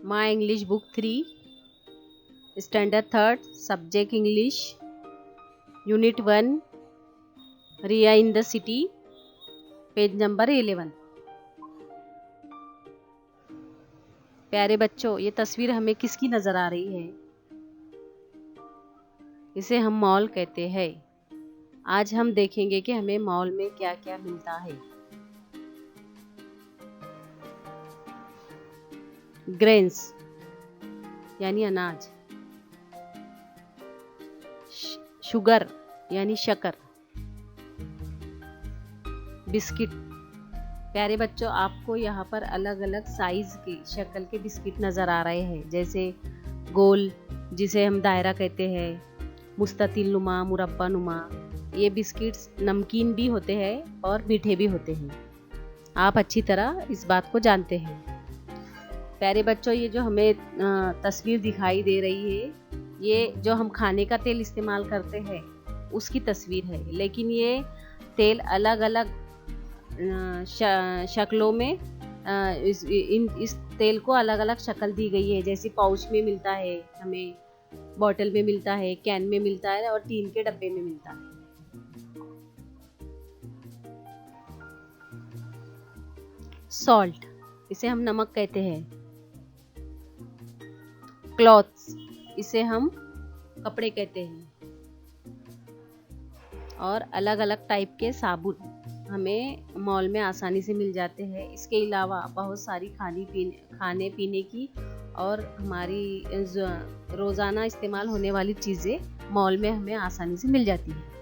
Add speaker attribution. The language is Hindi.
Speaker 1: My English book 3 standard 3 subject English unit 1 Riya in the city page number 11। प्यारे बच्चों, ये तस्वीर हमें किसकी नजर आ रही है? इसे हम मॉल कहते हैं। आज हम देखेंगे कि हमें मॉल में क्या क्या मिलता है। ग्रेन्स यानी अनाज, शुगर यानी शक्कर, बिस्किट। प्यारे बच्चों, आपको यहाँ पर अलग अलग साइज के शक्ल के बिस्किट नज़र आ रहे हैं, जैसे गोल जिसे हम दायरा कहते हैं, मुस्ततिल नुमा, मुरब्बा नुमा। ये बिस्किट्स नमकीन भी होते हैं और मीठे भी होते हैं। आप अच्छी तरह इस बात को जानते हैं। प्यारे बच्चों, ये जो हमें तस्वीर दिखाई दे रही है, ये जो हम खाने का तेल इस्तेमाल करते हैं उसकी तस्वीर है, लेकिन ये तेल अलग अलग शक्लों में इस तेल को अलग अलग शक्ल दी गई है। जैसे पाउच में मिलता है, हमें बॉटल में मिलता है, कैन में मिलता है और टीन के डब्बे में मिलता है। सॉल्ट, इसे हम नमक कहते हैं। क्लॉथ्स, इसे हम कपड़े कहते हैं। और अलग अलग टाइप के साबुन हमें मॉल में आसानी से मिल जाते हैं। इसके अलावा बहुत सारी खाने पीने की और हमारी रोज़ाना इस्तेमाल होने वाली चीज़ें मॉल में हमें आसानी से मिल जाती हैं।